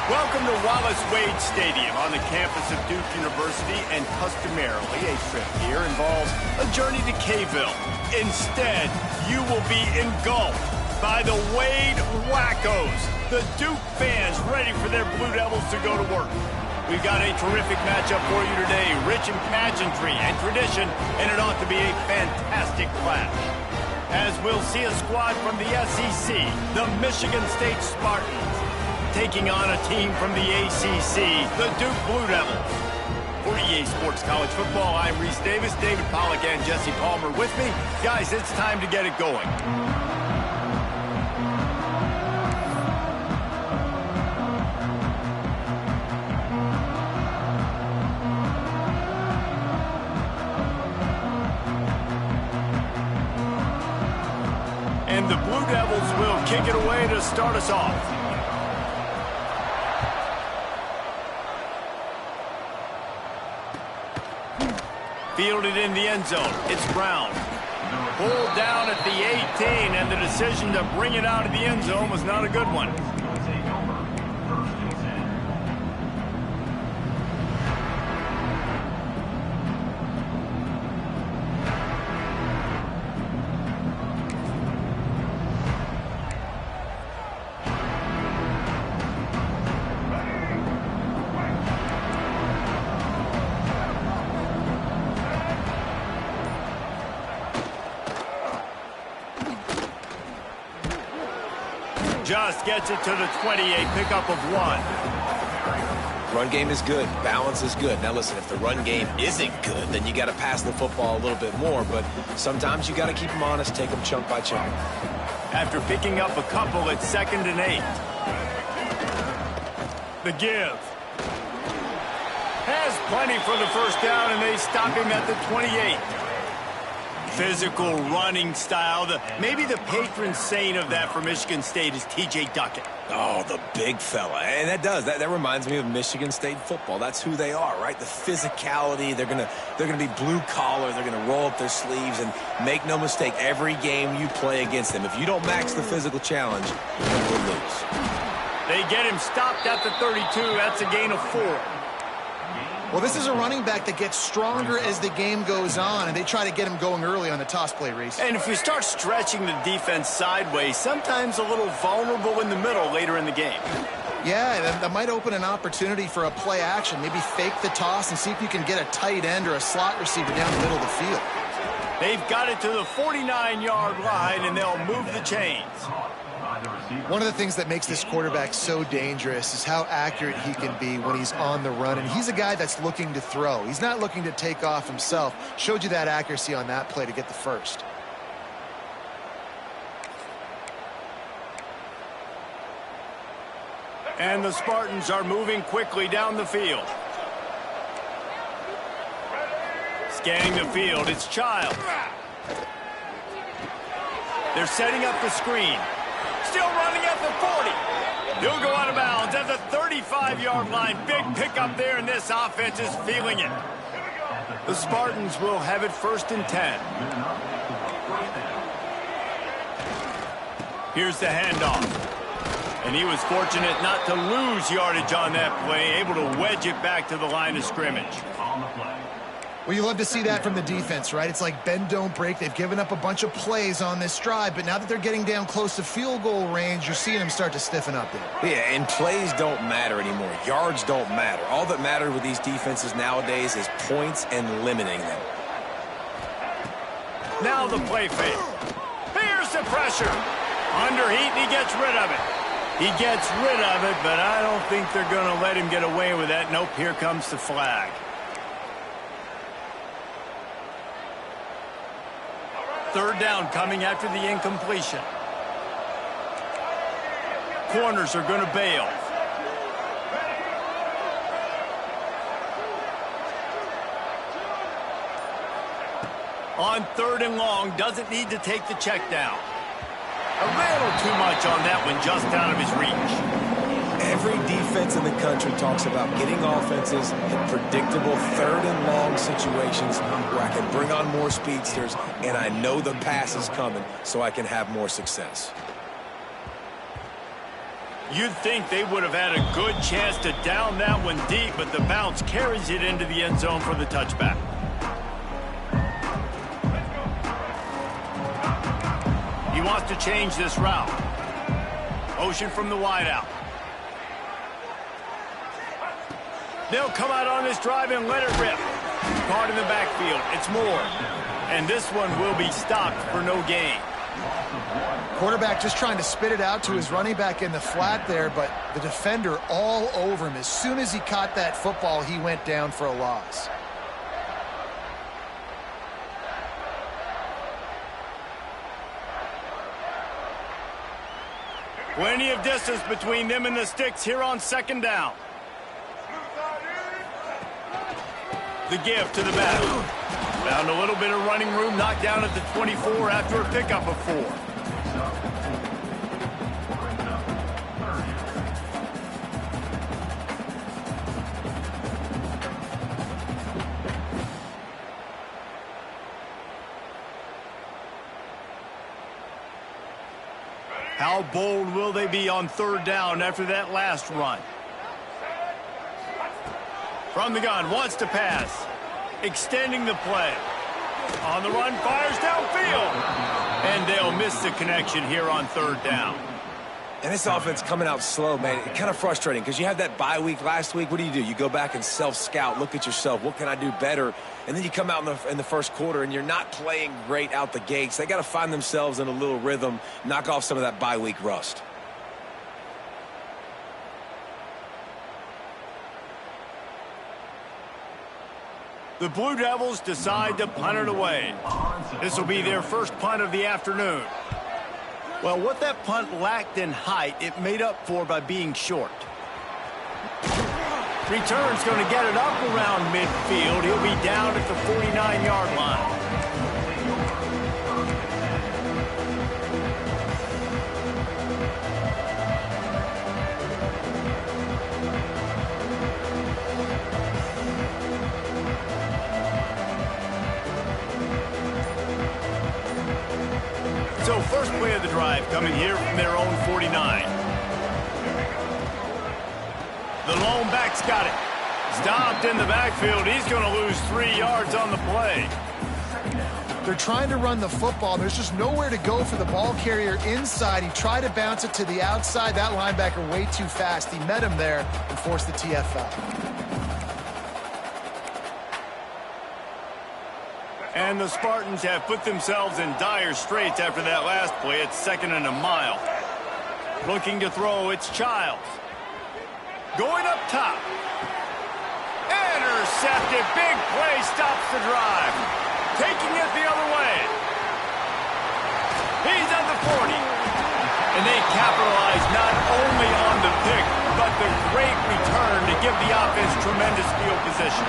Welcome to Wallace Wade Stadium on the campus of Duke University, and customarily a trip here involves a journey to K-ville. Instead, you will be engulfed by the Wade Wackos, the Duke fans ready for their Blue Devils to go to work. We've got a terrific matchup for you today, rich in pageantry and tradition, and it ought to be a fantastic clash. As we'll see a squad from the SEC, the Michigan State Spartans, taking on a team from the ACC, the Duke Blue Devils. For EA Sports College Football, I'm Reese Davis, David Pollack, and Jesse Palmer with me. Guys, it's time to get it going. And the Blue Devils will kick it away to start us off. Fielded in the end zone. It's Brown. Pulled down at the 18, and the decision to bring it out of the end zone was not a good one. Just gets it to the 28, pickup of 1. Run game is good. Balance is good. Now listen, if the run game isn't good, then you got to pass the football a little bit more. But sometimes you got to keep them honest, take them chunk by chunk. After picking up a couple, it's 2nd and 8. The give. Has plenty for the first down, and they stop him at the 28. Physical running style. Maybe the patron saint of that for Michigan State is T.J. Duckett. Oh, the big fella. And that reminds me of Michigan State football. That's who they are, right? The physicality. They're gonna be blue collar. They're gonna roll up their sleeves, and make no mistake, every game you play against them, if you don't max the physical challenge, you will lose. They get him stopped at the 32. That's a gain of 4. Well, this is a running back that gets stronger as the game goes on, and they try to get him going early on the toss play, Reese. And if we start stretching the defense sideways, sometimes a little vulnerable in the middle later in the game. Yeah, that might open an opportunity for a play action. Maybe fake the toss and see if you can get a tight end or a slot receiver down the middle of the field. They've got it to the 49-yard line, and they'll move the chains. One of the things that makes this quarterback so dangerous is how accurate he can be when he's on the run. And he's a guy that's looking to throw. He's not looking to take off himself. Showed you that accuracy on that play to get the first. And the Spartans are moving quickly down the field. Scanning the field, it's Childs. They're setting up the screen. Still running at the 40. He'll go out of bounds at the 35-yard line. Big pickup there, and this offense is feeling it. The Spartans will have it 1st and 10. Here's the handoff. And he was fortunate not to lose yardage on that play, able to wedge it back to the line of scrimmage. Well, you love to see that from the defense, right? It's like bend, don't break. They've given up a bunch of plays on this drive, but now that they're getting down close to field goal range, you're seeing them start to stiffen up there. Yeah, and plays don't matter anymore. Yards don't matter. All that matters with these defenses nowadays is points and limiting them. Now the play fake. Here's the pressure. Underheat, and he gets rid of it. He gets rid of it, but I don't think they're going to let him get away with that. Nope, here comes the flag. 3rd down coming after the incompletion. Corners are going to bail. On 3rd and long, doesn't need to take the check down. A little too much on that one, just out of his reach. Every defense in the country talks about getting offenses in predictable 3rd and long situations where I can bring on more speedsters and I know the pass is coming so I can have more success. You'd think they would have had a good chance to down that one deep, but the bounce carries it into the end zone for the touchback. He wants to change this route. Motion from the wideout. They'll come out on this drive and let it rip. Caught in the backfield. It's Moore. And this one will be stopped for no gain. Quarterback just trying to spit it out to his running back in the flat there, but the defender all over him. As soon as he caught that football, he went down for a loss. Plenty of distance between them and the sticks here on second down. The give to the back. Found a little bit of running room, knocked down at the 24 after a pickup of 4. How bold will they be on third down after that last run? From the gun, wants to pass. Extending the play. On the run, fires downfield. And they'll miss the connection here on third down. And this offense coming out slow, man. It's kind of frustrating because you had that bye week last week. What do? You go back and self-scout, look at yourself. What can I do better? And then you come out in the first quarter and you're not playing great out the gates. They got to find themselves in a little rhythm, knock off some of that bye week rust. The Blue Devils decide to punt it away. This will be their first punt of the afternoon. Well, what that punt lacked in height, it made up for by being short. Return's going to get it up around midfield. He'll be down at the 49-yard line. So first play of the drive coming here from their own 49. The lone back's got it. Stopped in the backfield. He's going to lose 3 yards on the play. They're trying to run the football. There's just nowhere to go for the ball carrier inside. He tried to bounce it to the outside. That linebacker way too fast. He met him there and forced the TFL. And the Spartans have put themselves in dire straits after that last play. It's 2nd and a mile. Looking to throw, it's Childs. Going up top. Intercepted. Big play stops the drive. Taking it the other way. He's at the 40. And they capitalize not only on the pick, but the great return to give the offense tremendous field position.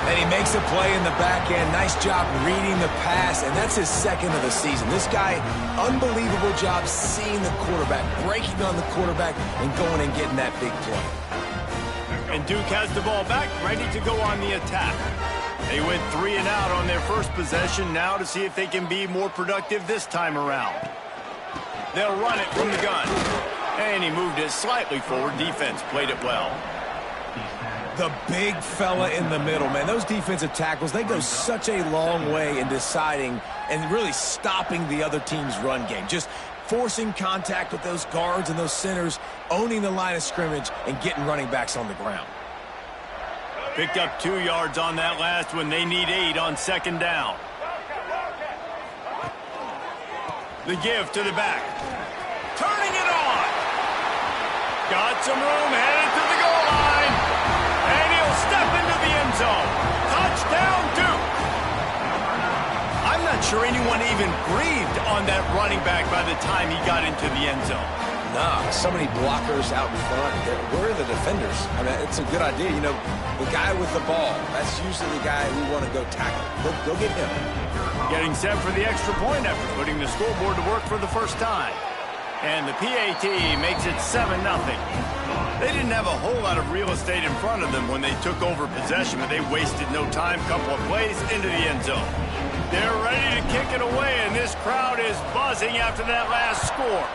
And he makes a play in the back end. Nice job reading the pass, and that's his 2nd of the season. This guy, unbelievable job seeing the quarterback, breaking on the quarterback, and going and getting that big play. And Duke has the ball back, ready to go on the attack. They went 3 and out on their first possession, now to see if they can be more productive this time around. They'll run it from the gun. And he moved it slightly forward. Defense played it well. The big fella in the middle, man. Those defensive tackles, they go such a long way in deciding and really stopping the other team's run game. Just forcing contact with those guards and those centers, owning the line of scrimmage, and getting running backs on the ground. Picked up 2 yards on that last one. They need 8 on 2nd down. The give to the back. Turning it on. Got some room, headed to the goal line. And he'll step into the end zone. Touchdown, Duke. I'm not sure anyone even breathed on that running back by the time he got into the end zone. Nah, so many blockers out in front. Where are the defenders? I mean, it's a good idea. You know, the guy with the ball, that's usually the guy we want to go tackle. Go get him. Getting set for the extra point after putting the scoreboard to work for the first time. And the PAT makes it 7-0. They didn't have a whole lot of real estate in front of them when they took over possession, but they wasted no time. Couple of plays into the end zone. They're ready to kick it away, and this crowd is buzzing after that last score.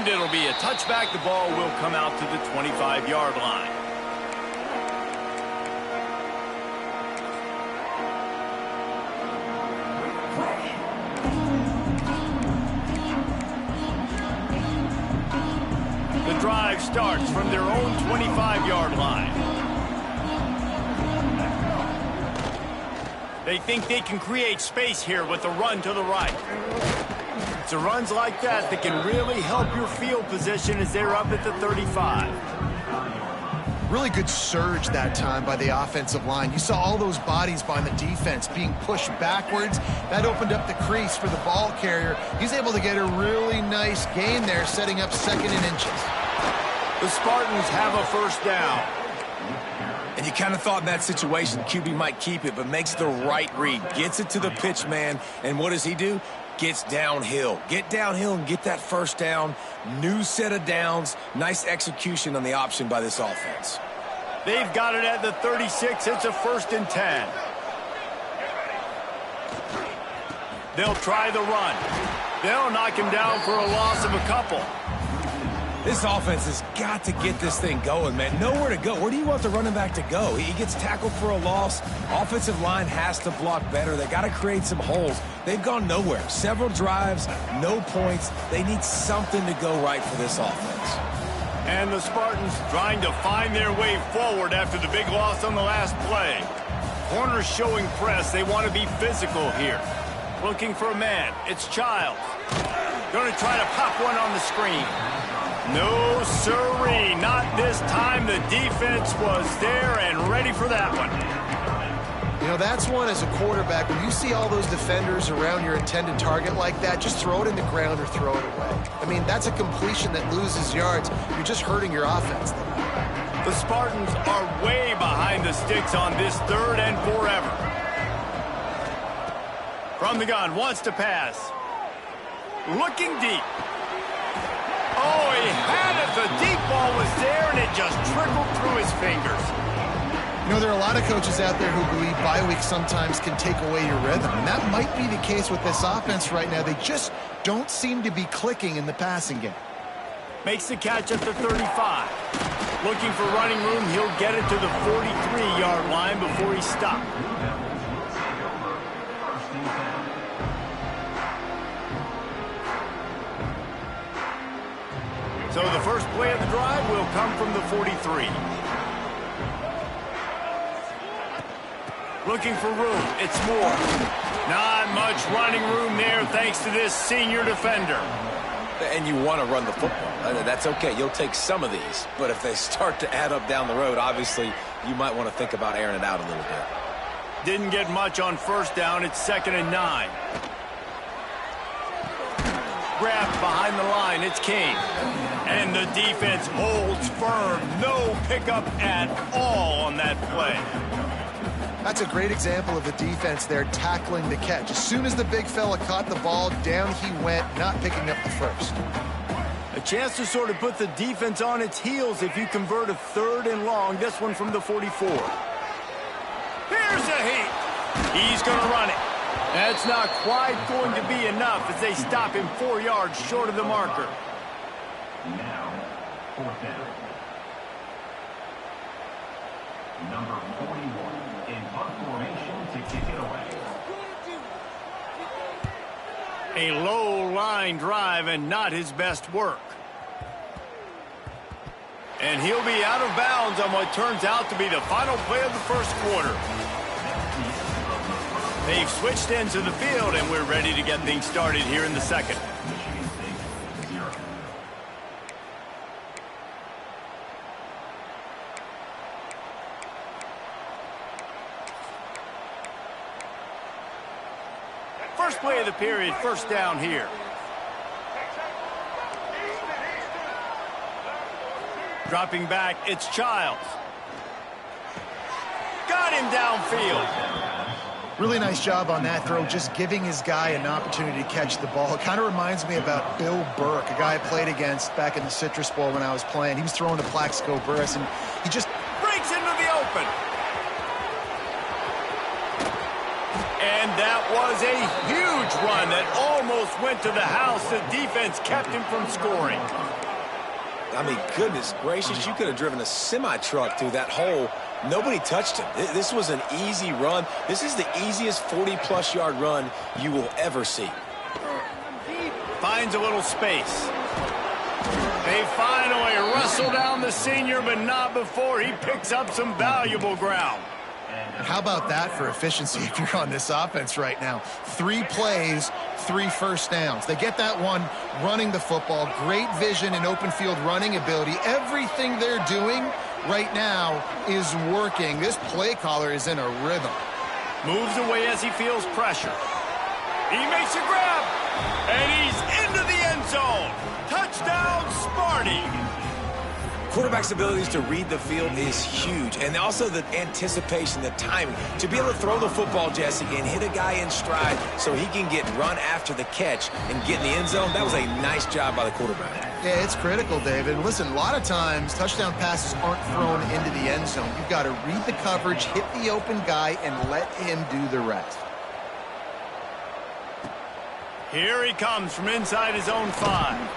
And it'll be a touchback. The ball will come out to the 25-yard line. The drive starts from their own 25-yard line. They think they can create space here with the run to the right. It's the runs like that that can really help your field position as they're up at the 35. Really good surge that time by the offensive line. You saw all those bodies behind the defense being pushed backwards. That opened up the crease for the ball carrier. He's able to get a really nice gain there, setting up 2nd and inches. The Spartans have a first down. And you kind of thought in that situation QB might keep it, but makes the right read. Gets it to the pitch man, and what does he do? Gets downhill. Get downhill and get that first down. New set of downs. Nice execution on the option by this offense. They've got it at the 36. It's a 1st and 10. They'll try the run. They'll knock him down for a loss of a couple. This offense has got to get this thing going, man. Nowhere to go. Where do you want the running back to go? He gets tackled for a loss. Offensive line has to block better. They got to create some holes. They've gone nowhere. Several drives, no points. They need something to go right for this offense. And the Spartans trying to find their way forward after the big loss on the last play. Corners showing press. They want to be physical here. Looking for a man. It's Childs. Going to try to pop one on the screen. No, sirree, not this time. The defense was there and ready for that one. You know, that's one as a quarterback. When you see all those defenders around your intended target like that, just throw it in the ground or throw it away. I mean, that's a completion that loses yards. You're just hurting your offense. The Spartans are way behind the sticks on this 3rd and forever. From the gun, wants to pass. Looking deep. Oh, he had it. The deep ball was there, and it just trickled through his fingers. You know, there are a lot of coaches out there who believe bye week sometimes can take away your rhythm, and that might be the case with this offense right now. They just don't seem to be clicking in the passing game. Makes the catch at the 35. Looking for running room. He'll get it to the 43-yard line before he stopped. So the first play of the drive will come from the 43. Looking for room. It's Moore. Not much running room there thanks to this senior defender. And you want to run the football. That's okay. You'll take some of these. But if they start to add up down the road, obviously you might want to think about airing it out a little bit. Didn't get much on first down. It's 2nd and 9. Grabbed behind the line. It's King. And the defense holds firm. No pickup at all on that play. That's a great example of the defense there tackling the catch. As soon as the big fella caught the ball, down he went, not picking up the first. A chance to sort of put the defense on its heels if you convert a 3rd and long. This one from the 44. Here's a heat. He's going to run it. That's not quite going to be enough as they stop him 4 yards short of the marker. Now, 4th down. Number 41 in punt formation to kick it away. A low line drive and not his best work. And he'll be out of bounds on what turns out to be the final play of the first quarter. They've switched ends of the field, and we're ready to get things started here in the second. Michigan State 0. First play of the period, first down here. Dropping back, it's Childs. Got him downfield. Really nice job on that throw, just giving his guy an opportunity to catch the ball. It kind of reminds me about Bill Burke, a guy I played against back in the Citrus Bowl when I was playing. He was throwing to Plaxico Burress, and he just breaks into the open. And that was a huge run that almost went to the house. The defense kept him from scoring. I mean, goodness gracious, you could have driven a semi-truck through that hole. Nobody touched him. This was an easy run. This is the easiest 40-plus yard run you will ever see. Finds a little space. They finally wrestle down the senior, but not before he picks up some valuable ground. How about that for efficiency if you're on this offense right now? 3 plays, 3 first downs. They get that one running the football, great vision and open field running ability. Everything they're doing right now is working. This play caller is in a rhythm. Moves away as he feels pressure. He makes a grab, and he's into the end zone. Touchdown, Sparty. Quarterback's abilities to read the field is huge, and also the anticipation, the timing. To be able to throw the football, Jesse, and hit a guy in stride so he can get run after the catch and get in the end zone, that was a nice job by the quarterback. Yeah, it's critical, David. Listen, a lot of times touchdown passes aren't thrown into the end zone. You've got to read the coverage, hit the open guy, and let him do the rest. Here he comes from inside his own 5.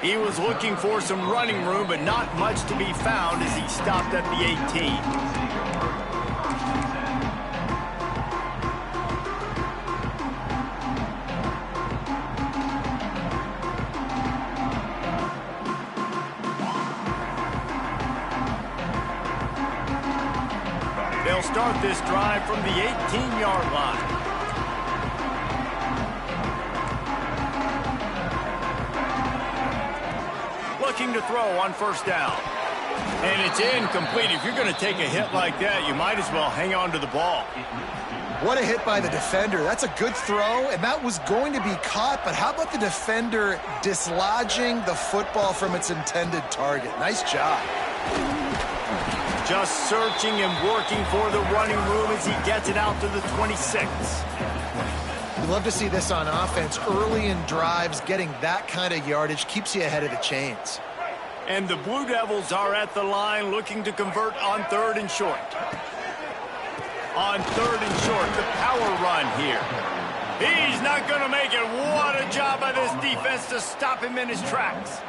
He was looking for some running room, but not much to be found as he stopped at the 18. They'll start this drive from the 18-yard line. Looking to throw on first down. And it's incomplete. If you're going to take a hit like that, you might as well hang on to the ball. What a hit by the defender. That's a good throw, and that was going to be caught, but how about the defender dislodging the football from its intended target? Nice job. Just searching and working for the running room as he gets it out to the 26. You love to see this on offense. Early in drives, getting that kind of yardage keeps you ahead of the chains. And the Blue Devils are at the line looking to convert on 3rd and short. On 3rd and short, the power run here. He's not going to make it. What a job by this defense to stop him in his tracks.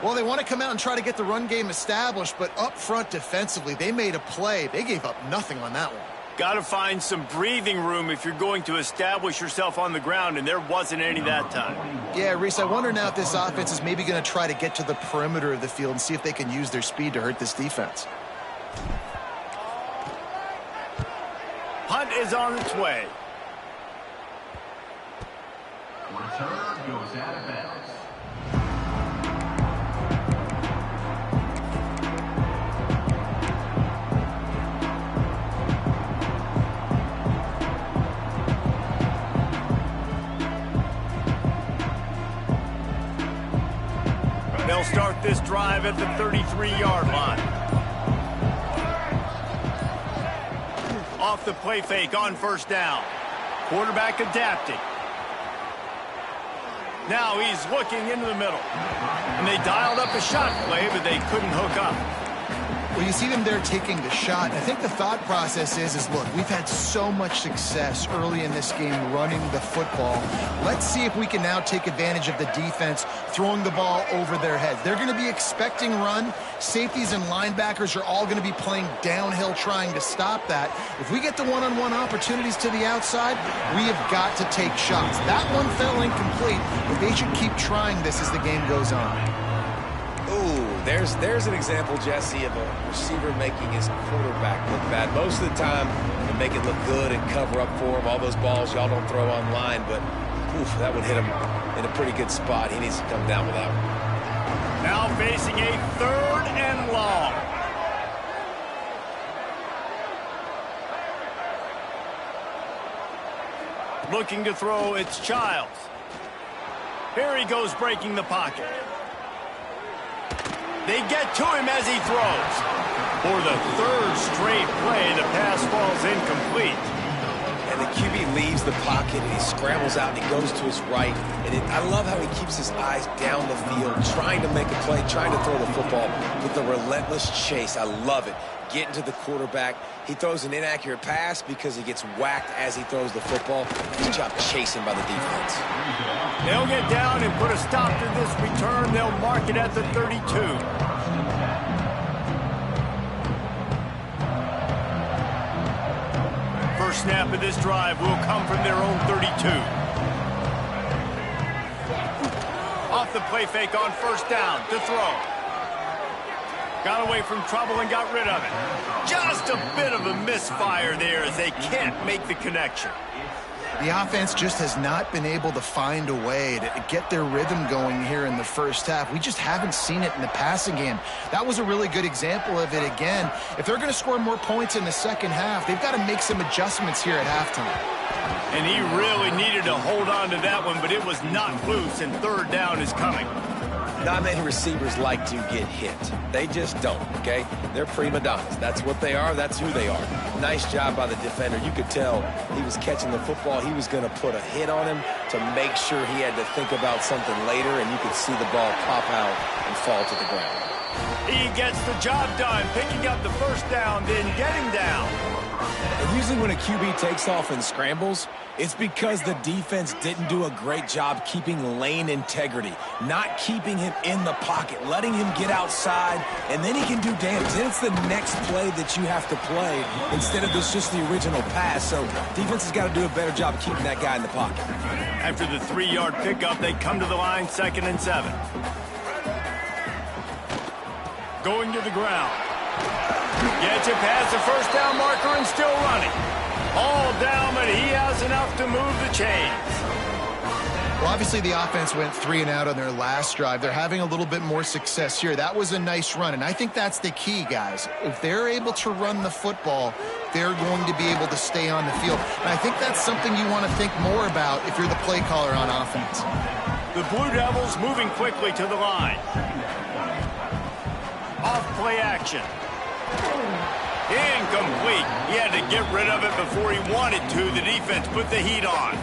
Well, they want to come out and try to get the run game established, but up front defensively, they made a play. They gave up nothing on that one. Got to find some breathing room if you're going to establish yourself on the ground, and there wasn't any that time. Yeah, Reese, I wonder now if this offense is maybe going to try to get to the perimeter of the field and see if they can use their speed to hurt this defense. Punt is on its way. Return goes out of bounds. They'll start this drive at the 33-yard line. Off the play fake on first down. Quarterback adapting. Now he's looking into the middle. And they dialed up a shot play, but they couldn't hook up. Well, you see them there taking the shot. I think the thought process is look, we've had so much success early in this game running the football. Let's see if we can now take advantage of the defense throwing the ball over their heads. They're going to be expecting run. Safeties and linebackers are all going to be playing downhill trying to stop that. If we get the one-on-one opportunities to the outside, we have got to take shots. That one fell incomplete, but they should keep trying this as the game goes on. Ooh, there's an example, Jesse, of a receiver making his quarterback look bad. Most of the time, they make it look good and cover up for him. All those balls y'all don't throw online, but oof, that would hit him in a pretty good spot. He needs to come down with that one. Now facing a 3rd and long. Looking to throw, it's Childs. Here he goes breaking the pocket. They get to him as he throws. For the 3rd straight play, the pass falls incomplete. And the QB leaves the pocket, and he scrambles out, and he goes to his right. And I love how he keeps his eyes down the field, trying to make a play, trying to throw the football with the relentless chase. I love it. Getting to the quarterback. He throws an inaccurate pass because he gets whacked as he throws the football. Good job chasing by the defense. They'll get down and put a stop to this return. They'll mark it at the 32. First snap of this drive will come from their own 32. Off the play fake on first down to throw. Got away from trouble and got rid of it. Just a bit of a misfire there as they can't make the connection. The offense just has not been able to find a way to get their rhythm going here in the first half. We just haven't seen it in the passing game. That was a really good example of it again. If they're going to score more points in the second half, they've got to make some adjustments here at halftime. And he really needed to hold on to that one, but it was knocked loose, and third down is coming. Not many receivers like to get hit. They just don't, okay? They're prima donnas. That's what they are. That's who they are. Nice job by the defender. You could tell he was catching the football. He was going to put a hit on him to make sure he had to think about something later, and you could see the ball pop out and fall to the ground. He gets the job done, picking up the first down, then getting down. And usually when a QB takes off and scrambles, it's because the defense didn't do a great job keeping lane integrity, not keeping him in the pocket, letting him get outside, and then he can do damage. Then it's the next play that you have to play instead of just the original pass. So defense has got to do a better job of keeping that guy in the pocket. After the 3-yard pickup, they come to the line, 2nd and 7. Going to the ground. Gets it past the first down marker and still running. All down, but he has enough to move the chains. Well, obviously the offense went 3 and out on their last drive. They're having a little bit more success here. That was a nice run, and I think that's the key, guys. If they're able to run the football, they're going to be able to stay on the field. And I think that's something you want to think more about if you're the play caller on offense. The Blue Devils moving quickly to the line. Off play action. Incomplete. He had to get rid of it before he wanted to. The defense put the heat on.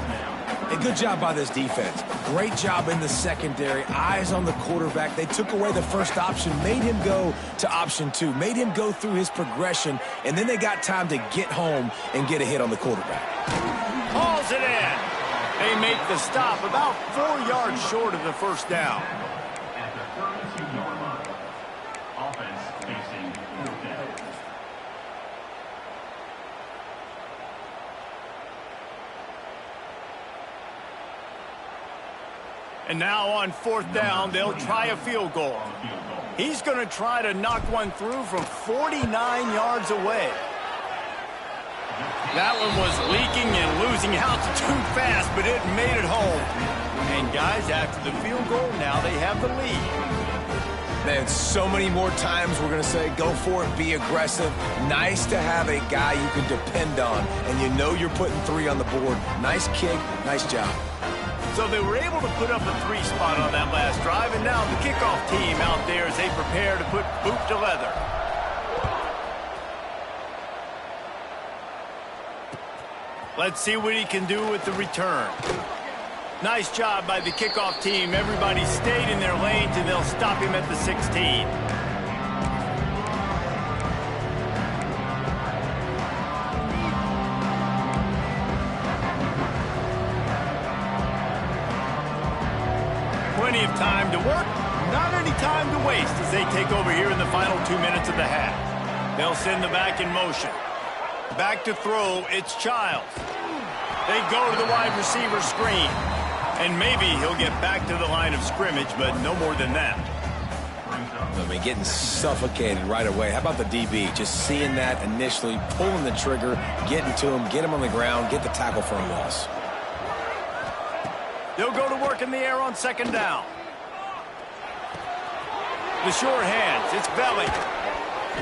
A good job by this defense. Great job in the secondary. Eyes on the quarterback. They took away the first option, made him go to option 2, made him go through his progression, and then they got time to get home and get a hit on the quarterback. Hauls it in. They make the stop about 4 yards short of the first down. At the 32-yard line. Offense facing fourth down. And now on 4th down, they'll try a field goal. He's going to try to knock one through from 49 yards away. That one was leaking and losing altitude fast, but it made it home. And guys, after the field goal, now they have the lead. Man, so many more times we're going to say, go for it, be aggressive. Nice to have a guy you can depend on, and you know you're putting 3 on the board. Nice kick, nice job. So they were able to put up a 3 spot on that last drive, and now the kickoff team out there as they prepare to put boot to leather. Let's see what he can do with the return. Nice job by the kickoff team. Everybody stayed in their lanes, and they'll stop him at the 16. Plenty of time to work, not any time to waste as they take over here in the final 2 minutes of the half. They'll send the back in motion. Back to throw, it's Childs. They go to the wide receiver screen. And maybe he'll get back to the line of scrimmage, but no more than that. I mean, getting suffocated right away. How about the DB? Just seeing that initially, pulling the trigger, getting to him, get him on the ground, get the tackle for a loss. They'll go to work in the air on 2nd down. The sure hands, it's Belly.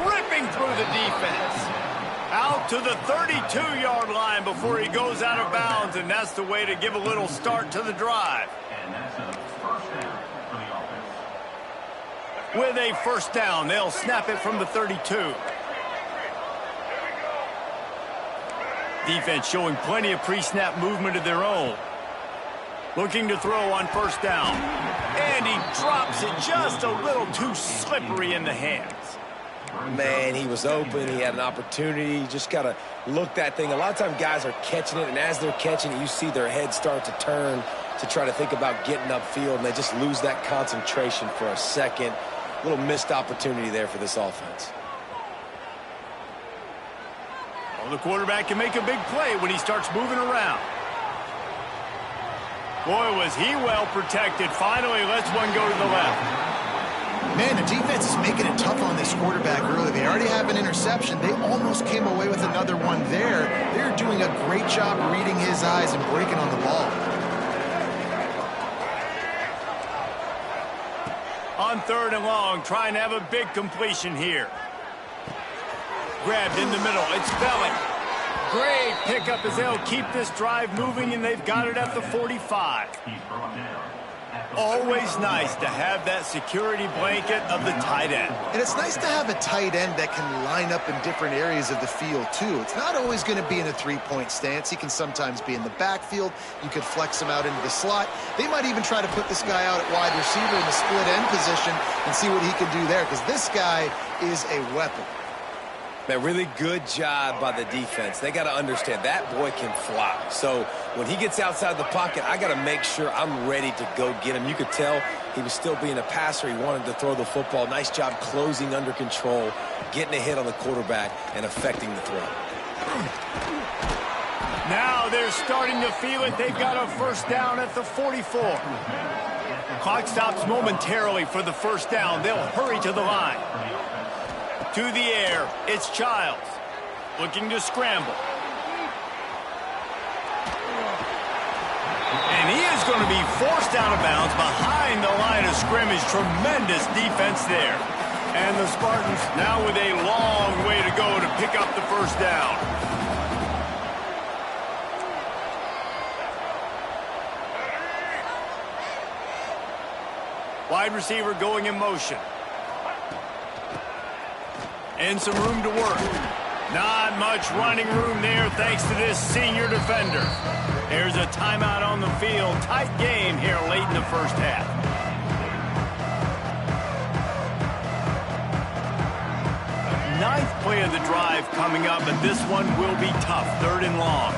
Ripping through the defense. Out to the 32-yard line before he goes out of bounds, and that's the way to give a little start to the drive. And that's a first down for the offense. With a first down, they'll snap it from the 32. Defense showing plenty of pre-snap movement of their own. Looking to throw on first down. And he drops it just a little too slippery in the hands. Man, he was open. He had an opportunity. You just got to look that thing. A lot of times guys are catching it, and as they're catching it, you see their head start to turn to try to think about getting upfield, and they just lose that concentration for a second. A little missed opportunity there for this offense. Well, the quarterback can make a big play when he starts moving around. Boy, was he well protected. Finally lets one go to the left. Man, the defense is making it tough on this quarterback early. They already have an interception. They almost came away with another one there. They're doing a great job reading his eyes and breaking on the ball. On 3rd and long, trying to have a big completion here. Grabbed in the middle. It's Bellick. Great pickup as they'll keep this drive moving, and they've got it at the 45. Always nice to have that security blanket of the tight end. And it's nice to have a tight end that can line up in different areas of the field, too. It's not always going to be in a three-point stance. He can sometimes be in the backfield. You could flex him out into the slot. They might even try to put this guy out at wide receiver in the split end position and see what he can do there, because this guy is a weapon. Man, really good job by the defense. They got to understand that boy can fly. So when he gets outside the pocket, I got to make sure I'm ready to go get him. You could tell he was still being a passer. He wanted to throw the football. Nice job closing under control, getting a hit on the quarterback, and affecting the throw. Now they're starting to feel it. They've got a first down at the 44. Clock stops momentarily for the first down. They'll hurry to the line. To the air, it's Childs. Looking to scramble. And he is going to be forced out of bounds behind the line of scrimmage. Tremendous defense there. And the Spartans now with a long way to go to pick up the first down. Wide receiver going in motion. And some room to work. Not much running room there thanks to this senior defender. There's a timeout on the field. Tight game here late in the first half. Ninth play of the drive coming up, and this one will be tough. 3rd and long.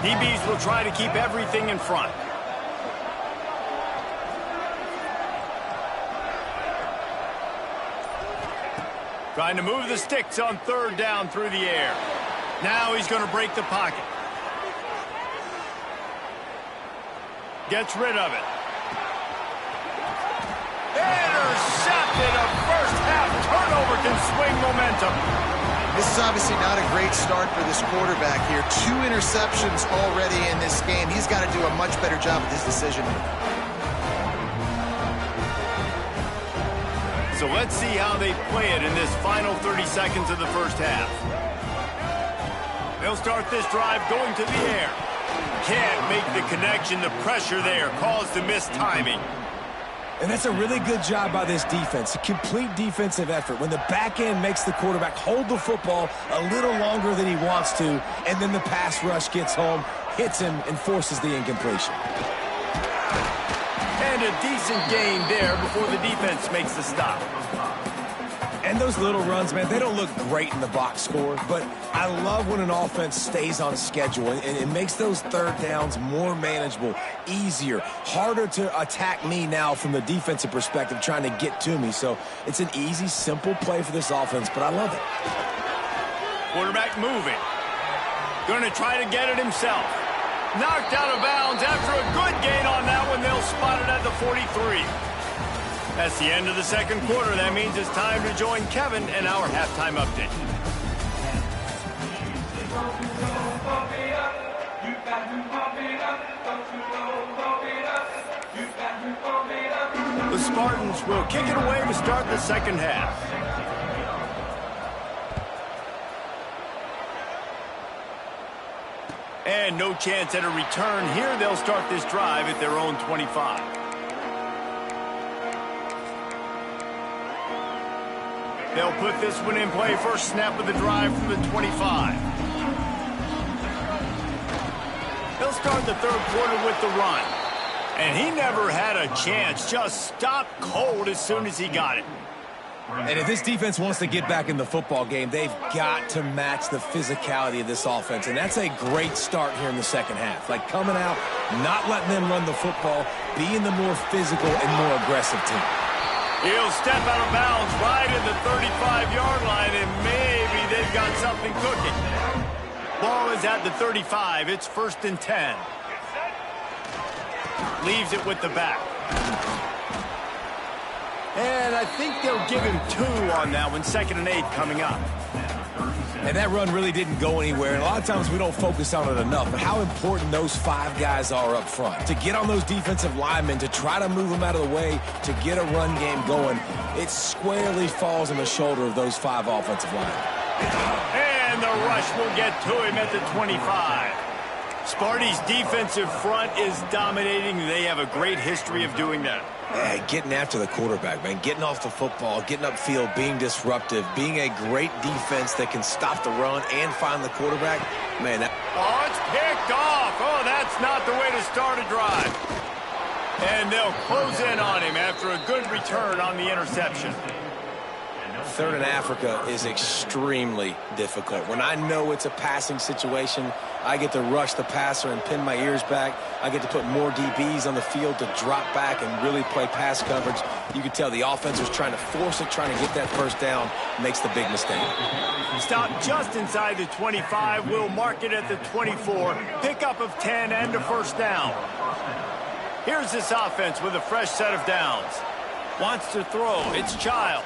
DBs will try to keep everything in front. Trying to move the sticks on 3rd down through the air. Now he's going to break the pocket. Gets rid of it. Intercepted. A first half turnover can swing momentum. This is obviously not a great start for this quarterback here. 2 interceptions already in this game. He's got to do a much better job with his decision. So let's see how they play it in this final 30 seconds of the first half. They'll start this drive going to the air. Can't make the connection. The pressure there caused the missed timing. And that's a really good job by this defense. A complete defensive effort. When the back end makes the quarterback hold the football a little longer than he wants to, and then the pass rush gets home, hits him, and forces the incompletion. And a decent gain there before the defense makes the stop. And those little runs, man, they don't look great in the box score, but I love when an offense stays on schedule, and it makes those 3rd downs more manageable, easier, harder to attack me now from the defensive perspective trying to get to me. So it's an easy, simple play for this offense, but I love it. Quarterback moving. Going to try to get it himself. Knocked out of bounds after a good gain on that one. They'll spot it at the 43. That's the end of the second quarter. That means it's time to join Kevin in our halftime update. The Spartans will kick it away to start the second half. And no chance at a return here. They'll start this drive at their own 25. They'll put this one in play. First snap of the drive from the 25. He'll start the third quarter with the run. And he never had a chance. Just stopped cold as soon as he got it. And if this defense wants to get back in the football game, they've got to match the physicality of this offense. And that's a great start here in the second half. Like coming out, not letting them run the football, being the more physical and more aggressive team. He'll step out of bounds right at the 35-yard line, and maybe they've got something cooking. Ball is at the 35. It's 1st and 10. Leaves it with the back. And I think they'll give him 2 on that one. 2nd and 8 coming up. And that run really didn't go anywhere. And a lot of times we don't focus on it enough. But how important those 5 guys are up front. To get on those defensive linemen, to try to move them out of the way, to get a run game going, it squarely falls on the shoulder of those 5 offensive linemen. And the rush will get to him at the 25. Sparty's defensive front is dominating. They have a great history of doing that. Yeah, getting after the quarterback, man. Getting off the football, getting upfield, being disruptive, being a great defense that can stop the run and find the quarterback. Man, oh, it's picked off. Oh, that's not the way to start a drive. And they'll close in on him after a good return on the interception. 3rd and Africa is extremely difficult. When I know it's a passing situation, I get to rush the passer and pin my ears back. I get to put more DBs on the field to drop back and really play pass coverage. You can tell the offense was trying to force it, trying to get that first down, makes the big mistake. Stop just inside the 25. We'll mark it at the 24. Pickup of 10 and a first down. Here's this offense with a fresh set of downs. Wants to throw. It's Childs.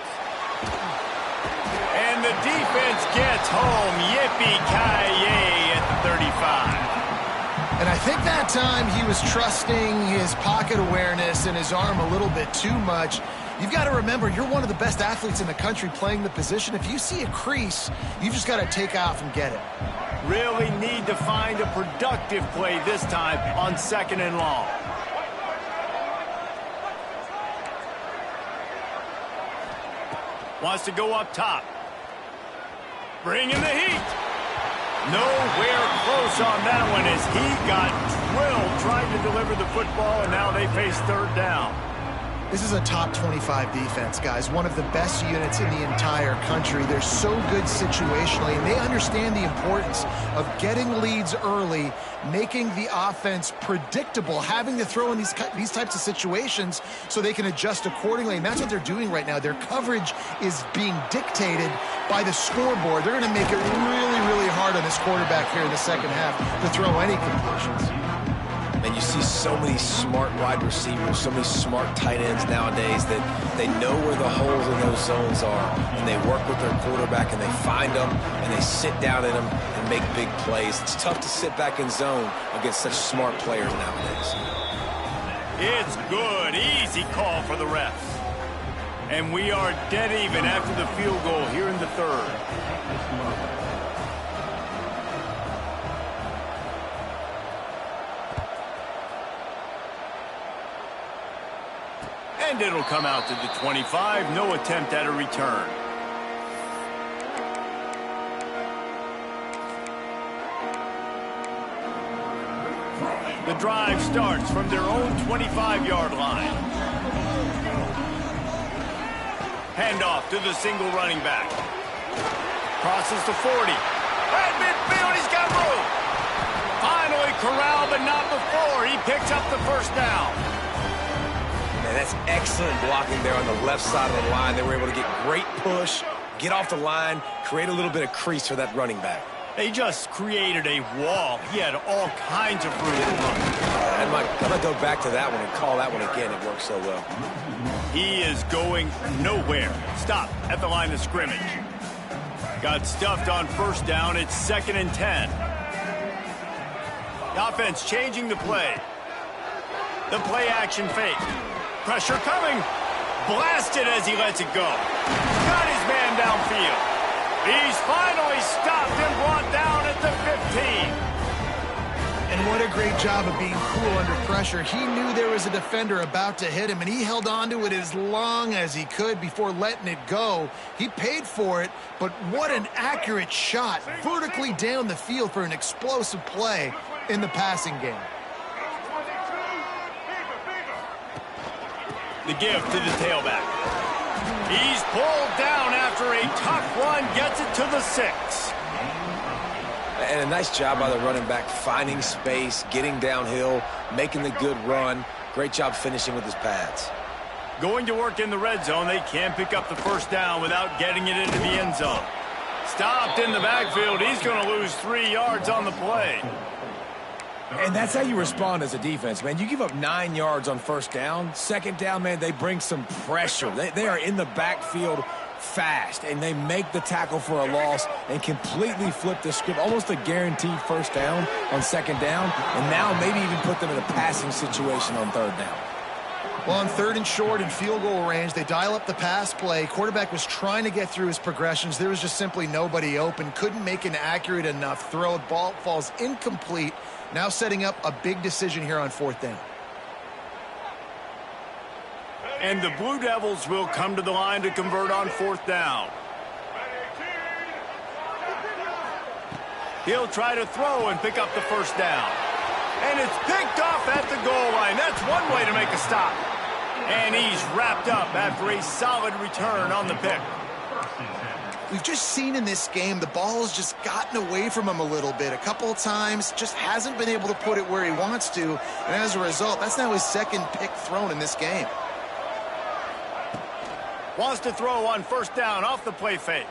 And the defense gets home. Yippee-ki-yay at the 35. And I think that time he was trusting his pocket awareness and his arm a little bit too much. You've got to remember, you're one of the best athletes in the country playing the position. If you see a crease, you've just got to take off and get it. Really need to find a productive play this time on 2nd and long. Wants to go up top. Bring in the heat. Nowhere close on that one as he got drilled trying to deliver the football, and now they face 3rd down. This is a top 25 defense, guys. One of the best units in the entire country. They're so good situationally, and they understand the importance of getting leads early, making the offense predictable, having to throw in these types of situations so they can adjust accordingly. And that's what they're doing right now. Their coverage is being dictated by the scoreboard. They're going to make it really, really hard on this quarterback here in the second half to throw any completions. And you see so many smart wide receivers, so many smart tight ends nowadays that they know where the holes in those zones are, and they work with their quarterback, and they find them, and they sit down in them and make big plays. It's tough to sit back in zone against such smart players nowadays. It's good. Easy call for the refs. And we are dead even after the field goal here in the 3rd. And it'll come out to the 25. No attempt at a return. The drive starts from their own 25-yard line. Handoff to the single running back. Crosses the 40. At midfield, he's got room. Finally corralled, but not before. He picks up the first down. And that's excellent blocking there on the left side of the line. They were able to get great push, get off the line, create a little bit of crease for that running back. They just created a wall. He had all kinds of room to run. I'm going to go back to that one and call that one again. It worked so well. He is going nowhere. Stop at the line of scrimmage. Got stuffed on first down. It's 2nd and 10. The offense changing the play. The play action fake. Pressure coming. Blasted as he lets it go. Got his man downfield. He's finally stopped and brought down at the 15. And what a great job of being cool under pressure. He knew there was a defender about to hit him, and he held on to it as long as he could before letting it go. He paid for it, but what an accurate shot vertically down the field for an explosive play. in the passing game. The give to the tailback. He's pulled down after a tough run, gets it to the 6. And a nice job by the running back, finding space, getting downhill, making the good run. Great job finishing with his pads. Going to work in the red zone. They can't pick up the first down without getting it into the end zone. Stopped in the backfield. He's going to lose 3 yards on the play. And that's how you respond as a defense, man. You give up 9 yards on first down. Second down, man, they bring some pressure. They are in the backfield fast, and they make the tackle for a loss and completely flip the script. Almost a guaranteed first down on second down, and now maybe even put them in a passing situation on third down. Well, on 3rd and short and field goal range, they dial up the pass play. Quarterback was trying to get through his progressions. There was just simply nobody open. Couldn't make an accurate enough throw. The ball falls incomplete. Now setting up a big decision here on 4th down. And the Blue Devils will come to the line to convert on 4th down. He'll try to throw and pick up the first down. And it's picked off at the goal line. That's one way to make a stop. And he's wrapped up after a solid return on the pick. We've just seen in this game the ball has just gotten away from him a little bit. A couple of times, just hasn't been able to put it where he wants to. And as a result, that's now his 2nd pick thrown in this game. Wants to throw on 1st down off the play fake.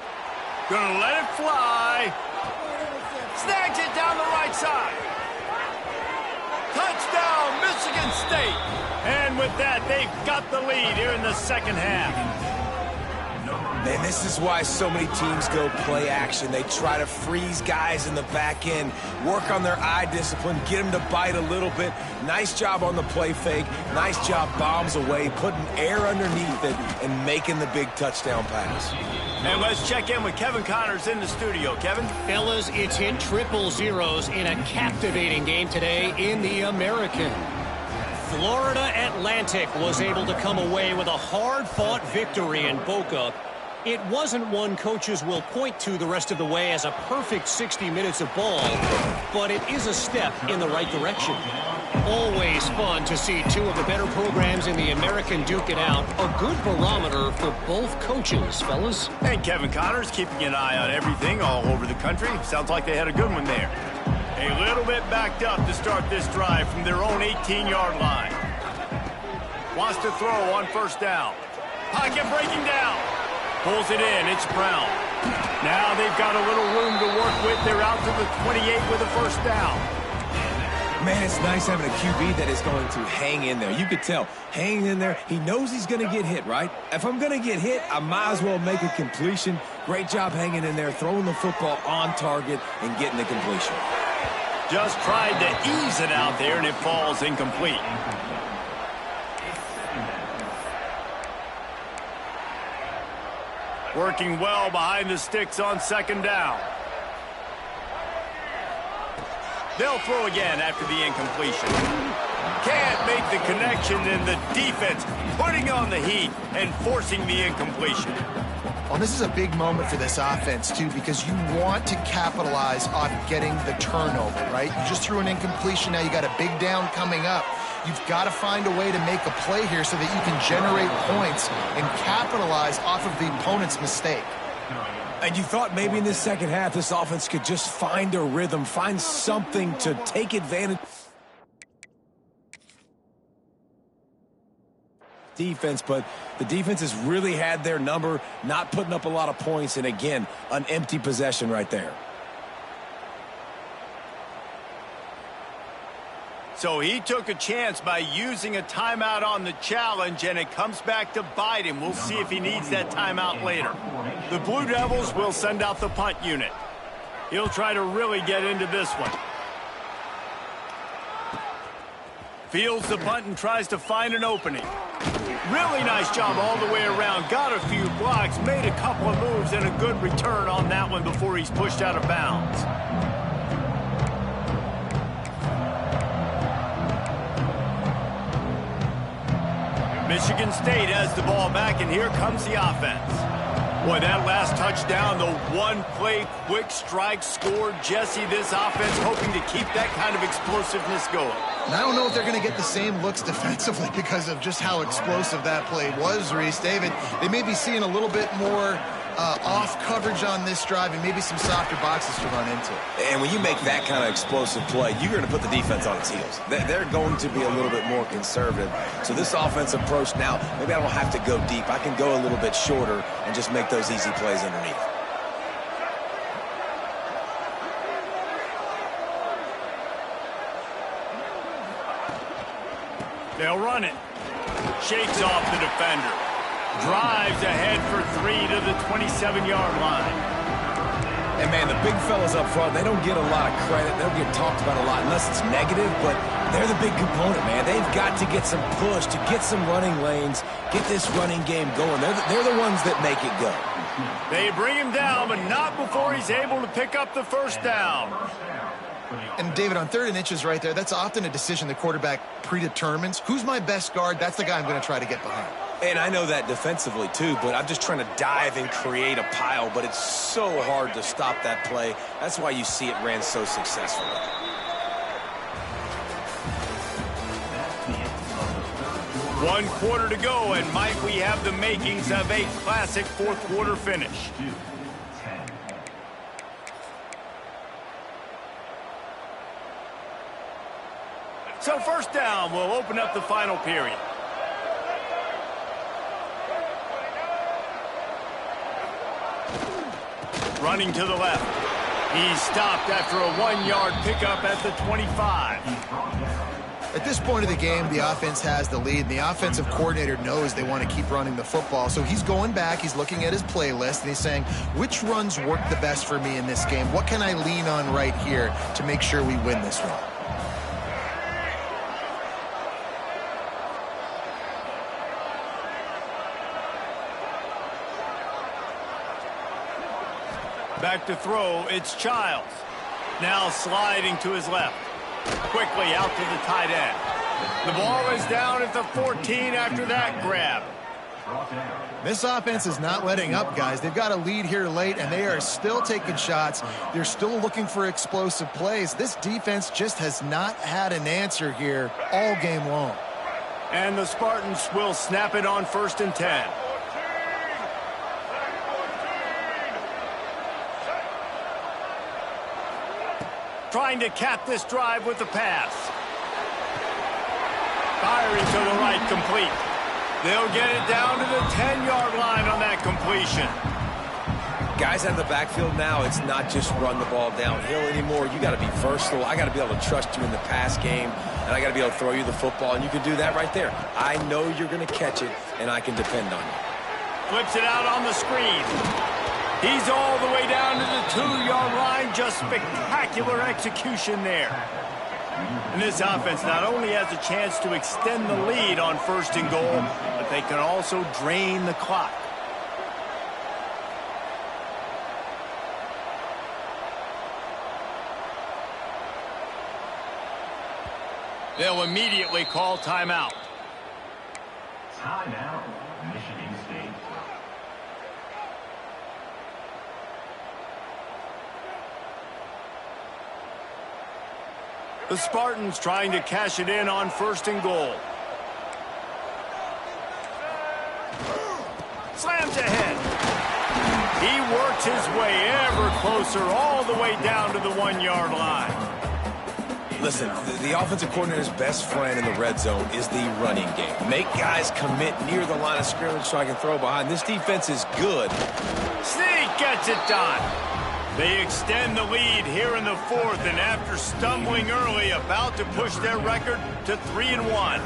Gonna let it fly. Snags it down the right side. Touchdown, Michigan State. And with that, they've got the lead here in the second half. Man, this is why so many teams go play action. They try to freeze guys in the back end, work on their eye discipline, get them to bite a little bit. Nice job on the play fake. Nice job bombs away, putting air underneath it, and making the big touchdown pass. And let's check in with Kevin Connors in the studio. Kevin? Fellas, it's hit 000 in a captivating game today in the American. Florida Atlantic was able to come away with a hard-fought victory in Boca. It wasn't one coaches will point to the rest of the way as a perfect 60 minutes of ball, but it is a step in the right direction. Always fun to see 2 of the better programs in the American duke it out. A good barometer for both coaches, fellas. And Kevin Connors keeping an eye on everything all over the country. Sounds like they had a good one there. A little bit backed up to start this drive from their own 18-yard line. Wants to throw on 1st down. Pocket breaking down. Pulls it in. It's Brown. Now they've got a little room to work with. They're out to the 28 with a 1st down. Man, it's nice having a QB that is going to hang in there. You could tell, hanging in there. He knows he's going to get hit, right? If I'm going to get hit, I might as well make a completion. Great job hanging in there, throwing the football on target and getting the completion. Just tried to ease it out there, and it falls incomplete. Working well behind the sticks on 2nd down. They'll throw again after the incompletion. Can't make the connection, and the defense putting on the heat and forcing the incompletion. Well, this is a big moment for this offense, too, because you want to capitalize on getting the turnover, right? You just threw an incompletion. Now you got a big down coming up. You've got to find a way to make a play here so that you can generate points and capitalize off of the opponent's mistake. And you thought maybe in this second half this offense could just find a rhythm, find something to take advantage. Defense, but the defense has really had their number, not putting up a lot of points, and again, an empty possession right there. So he took a chance by using a timeout on the challenge, and it comes back to bite him. We'll see if he needs that timeout later. The Blue Devils will send out the punt unit. He'll try to really get into this one. Fields the punt and tries to find an opening. Really nice job all the way around. Got a few blocks, made a couple of moves, and a good return on that one before he's pushed out of bounds. Michigan State has the ball back, and here comes the offense. Boy, that last touchdown, the one-play quick strike scored. Jesse, this offense hoping to keep that kind of explosiveness going. And I don't know if they're going to get the same looks defensively because of just how explosive that play was, Reese. David, they may be seeing a little bit more off coverage on this drive and maybe some softer boxes to run into. And when you make that kind of explosive play, you're going to put the defense on its heels. They're going to be a little bit more conservative. So this offense approach now, maybe I don't have to go deep. I can go a little bit shorter and just make those easy plays underneath. They'll run it. Shakes off the defender. Drives ahead for 3 to the 27-yard line. And, man, the big fellas up front, they don't get a lot of credit. They don't get talked about a lot unless it's negative, but they're the big component, man. They've got to get some push, to get some running lanes, get this running game going. They're the ones that make it go. They bring him down, but not before he's able to pick up the first down. And, David, on 3rd and inches right there, that's often a decision the quarterback predetermines. Who's my best guard? That's the guy I'm going to try to get behind. And I know that defensively, too, but I'm just trying to dive and create a pile, but it's so hard to stop that play. That's why you see it ran so successfully. One quarter to go, and Mike, we have the makings of a classic fourth-quarter finish. So first down, we'll open up the final period. Running to the left. He's stopped after a 1-yard pickup at the 25. At this point of the game, the offense has the lead, and the offensive coordinator knows they want to keep running the football. So he's going back, he's looking at his playlist, and he's saying, which runs work the best for me in this game? What can I lean on right here to make sure we win this one? Back to throw, it's Childs. Now sliding to his left. Quickly out to the tight end. The ball is down at the 14 after that grab. This offense is not letting up, guys. They've got a lead here late, and they are still taking shots. They're still looking for explosive plays. This defense just has not had an answer here all game long. And the Spartans will snap it on 1st and 10. Trying to cap this drive with the pass. Firing to the right, complete. They'll get it down to the 10-yard line on that completion. Guys out of the backfield now, it's not just run the ball downhill anymore. You got to be versatile. I got to be able to trust you in the pass game, and I got to be able to throw you the football, and you can do that right there. I know you're going to catch it, and I can depend on you. Flips it out on the screen. He's all the way down to the 2-yard line. Just spectacular execution there. And this offense not only has a chance to extend the lead on 1st and goal, but they can also drain the clock. They'll immediately call timeout. Timeout, Michigan State. The Spartans trying to cash it in on 1st and goal. Slams ahead. He works his way ever closer all the way down to the 1-yard line. Listen, the offensive coordinator's best friend in the red zone is the running game. Make guys commit near the line of scrimmage so I can throw behind. This defense is good. Sneak gets it done. They extend the lead here in the 4th, and after stumbling early, about to push their record to 3-1.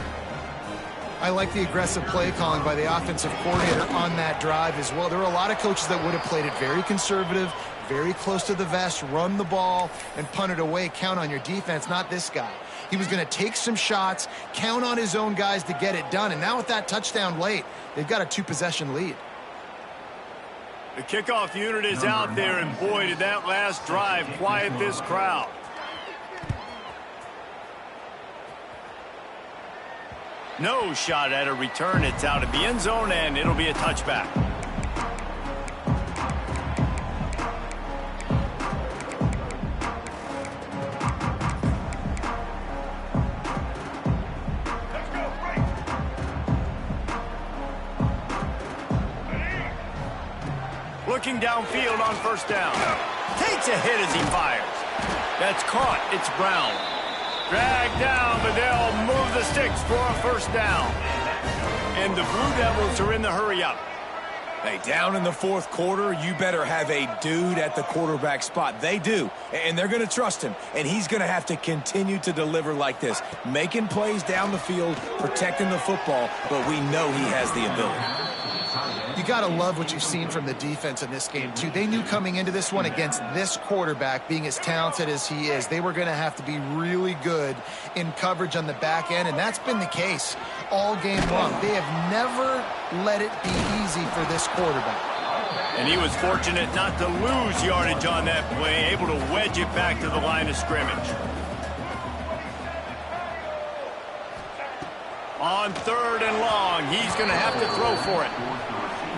I like the aggressive play calling by the offensive coordinator on that drive as well. There are a lot of coaches that would have played it very conservative, very close to the vest, run the ball, and punt it away. Count on your defense, not this guy. He was going to take some shots, count on his own guys to get it done. And now with that touchdown late, they've got a 2-possession lead. The kickoff unit is out there, and boy, did that last drive quiet this crowd. No shot at a return. It's out of the end zone, and it'll be a touchback. Looking downfield on first down. Takes a hit as he fires. That's caught. It's Brown. Dragged down, but they'll move the sticks for a first down. And the Blue Devils are in the hurry-up. Hey, down in the fourth quarter, you better have a dude at the quarterback spot. They do, and they're going to trust him, and he's going to have to continue to deliver like this, making plays down the field, protecting the football, but we know he has the ability. You got to love what you've seen from the defense in this game, too. They knew coming into this one against this quarterback, being as talented as he is, they were going to have to be really good in coverage on the back end, and that's been the case all game long. They have never let it be easy for this quarterback. And he was fortunate not to lose yardage on that play, able to wedge it back to the line of scrimmage. On third and long, he's going to have to throw for it.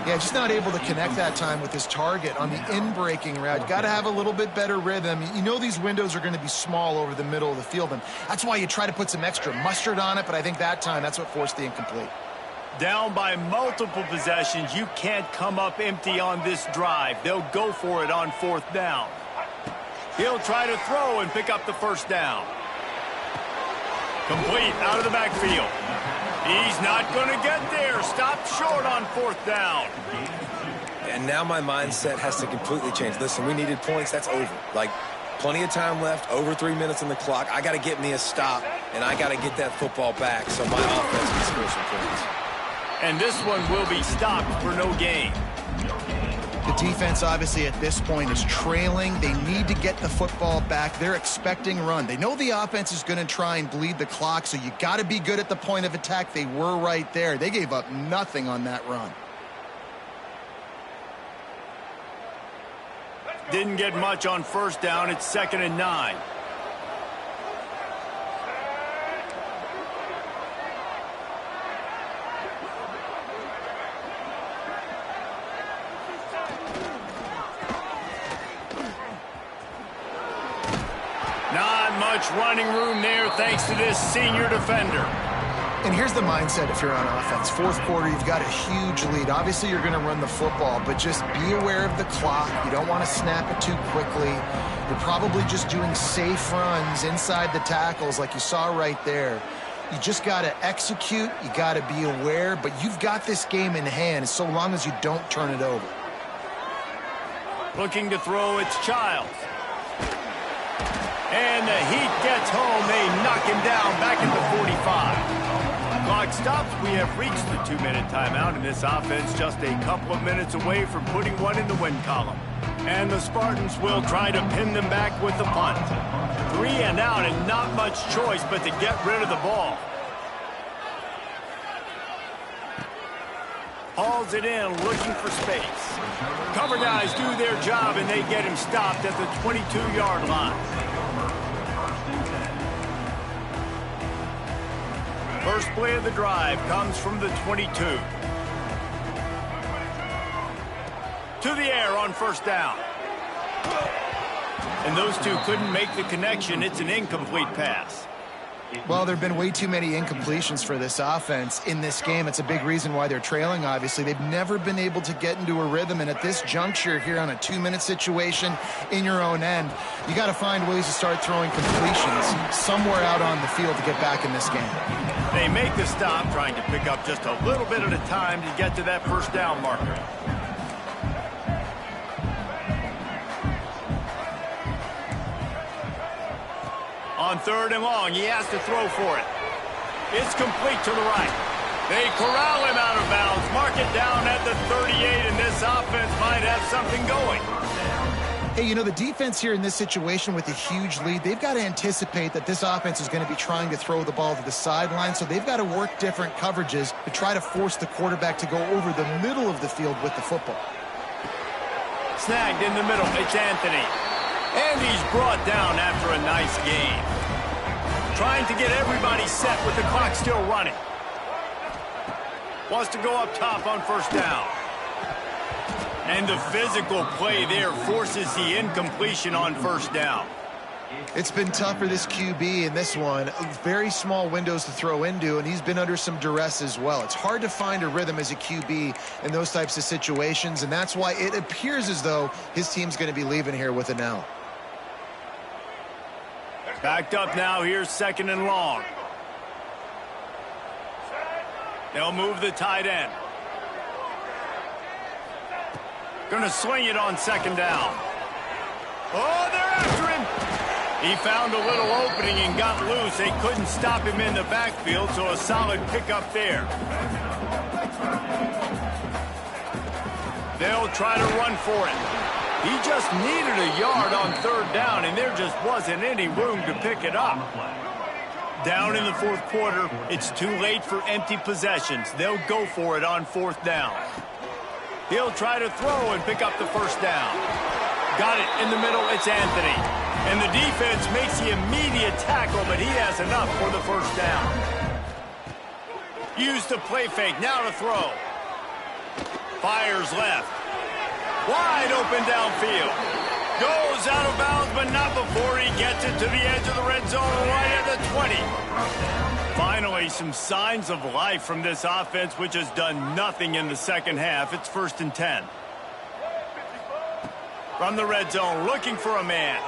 Yeah, just not able to connect that time with his target on the in-breaking route. Got to have a little bit better rhythm. You know these windows are going to be small over the middle of the field, and that's why you try to put some extra mustard on it, but I think that time that's what forced the incomplete. Down by multiple possessions, you can't come up empty on this drive. They'll go for it on fourth down. He'll try to throw and pick up the first down. Complete out of the backfield. He's not going to get there. Stopped short on fourth down. And now my mindset has to completely change. Listen, we needed points. That's over. Like, plenty of time left, over 3 minutes on the clock. I got to get me a stop, and I got to get that football back so my offense can score some points. And this one will be stopped for no gain. The defense, obviously, at this point is trailing. They need to get the football back. They're expecting run. They know the offense is going to try and bleed the clock, so you got to be good at the point of attack. They were right there. They gave up nothing on that run. Didn't get much on first down. It's 2nd and 9. Not much running room there thanks to this senior defender. And here's the mindset if you're on offense. Fourth quarter, you've got a huge lead. Obviously, you're going to run the football, but just be aware of the clock. You don't want to snap it too quickly. You're probably just doing safe runs inside the tackles like you saw right there. You just got to execute. You got to be aware, but you've got this game in hand so long as you don't turn it over. Looking to throw, it's Childs. And the heat gets home. They knock him down back at the 45. Clock stops. We have reached the 2-minute timeout, and this offense just a couple of minutes away from putting one in the win column. And the Spartans will try to pin them back with the punt. 3 and out, and not much choice but to get rid of the ball. Hauls it in, looking for space. Cover guys do their job, and they get him stopped at the 22-yard line. First play of the drive comes from the 22. To the air on first down. And those two couldn't make the connection. It's an incomplete pass. Well, there have been way too many incompletions for this offense in this game. It's a big reason why they're trailing, obviously. They've never been able to get into a rhythm, and at this juncture here on a 2-minute situation in your own end, you got to find ways to start throwing completions somewhere out on the field to get back in this game. They make the stop, trying to pick up just a little bit at a time to get to that first down marker. On third and long, he has to throw for it. It's complete to the right. They corral him out of bounds, mark it down at the 38, and this offense might have something going. Hey, you know, the defense here in this situation with a huge lead, they've got to anticipate that this offense is going to be trying to throw the ball to the sideline, so they've got to work different coverages to try to force the quarterback to go over the middle of the field with the football. Snagged in the middle, it's Anthony. And he's brought down after a nice game. Trying to get everybody set with the clock still running. Wants to go up top on first down. And the physical play there forces the incompletion on first down. It's been tough for this QB in this one. Very small windows to throw into, and he's been under some duress as well. It's hard to find a rhythm as a QB in those types of situations, and that's why it appears as though his team's going to be leaving here with an L. Backed up now. Here's 2nd and long. They'll move the tight end. Gonna swing it on 2nd down. Oh, they're after him. He found a little opening and got loose. They couldn't stop him in the backfield, so a solid pickup there. They'll try to run for it. He just needed a yard on 3rd down, and there just wasn't any room to pick it up. Down in the 4th quarter, it's too late for empty possessions. They'll go for it on 4th down. He'll try to throw and pick up the 1st down. Got it in the middle. It's Anthony. And the defense makes the immediate tackle, but he has enough for the 1st down. Use the play fake. Now to throw. Fires left. Wide open downfield. Goes out of bounds, but not before he gets it to the edge of the red zone right at the 20. Finally, some signs of life from this offense, which has done nothing in the 2nd half. It's 1st and 10. From the red zone, looking for a man.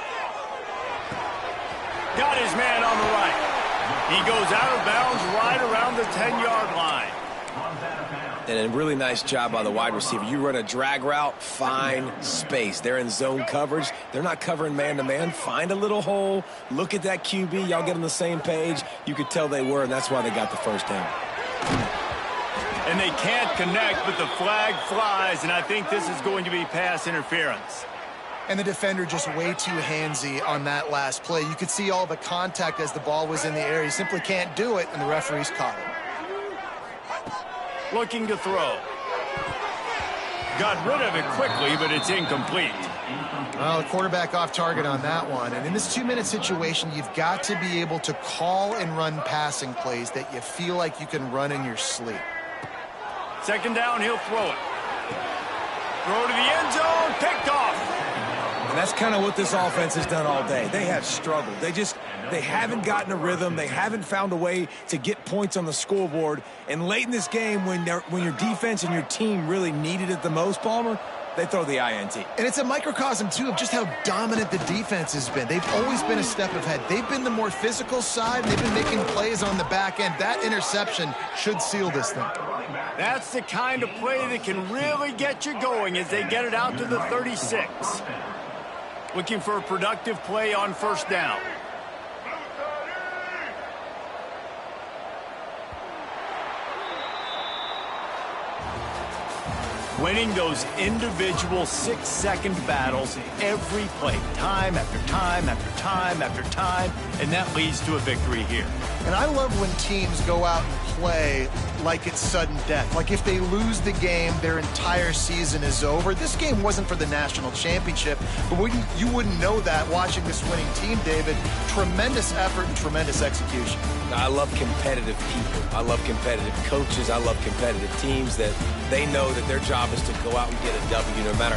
Got his man on the right. He goes out of bounds right around the 10-yard line. And a really nice job by the wide receiver. You run a drag route, find space. They're in zone coverage. They're not covering man-to-man. Find a little hole. Look at that QB. Y'all get on the same page. You could tell they were, and that's why they got the 1st down. And they can't connect, but the flag flies, and I think this is going to be pass interference. And the defender just way too handsy on that last play. You could see all the contact as the ball was in the air. He simply can't do it, and the referee's caught it. Looking to throw. Got rid of it quickly, but it's incomplete. Well, the quarterback off target on that one. And in this 2-minute situation, you've got to be able to call and run passing plays that you feel like you can run in your sleep. 2nd down, he'll throw it. Throw to the end zone, picked off. And that's kind of what this offense has done all day. They have struggled. They haven't gotten a rhythm. They haven't found a way to get points on the scoreboard. And late in this game, when your defense and your team really needed it the most, Palmer, they throw the INT. And it's a microcosm, too, of just how dominant the defense has been. They've always been a step ahead. They've been the more physical side. They've been making plays on the back end. That interception should seal this thing. That's the kind of play that can really get you going as they get it out to the 36. Looking for a productive play on 1st down. Winning those individual 6-second battles every play, time after time after time after time, and that leads to a victory here. And I love when teams go out and play like it's sudden death. Like if they lose the game, their entire season is over. This game wasn't for the national championship, but you wouldn't know that watching this winning team, David. Tremendous effort and tremendous execution. I love competitive people. I love competitive coaches. I love competitive teams that they know that their job is to go out and get a W no matter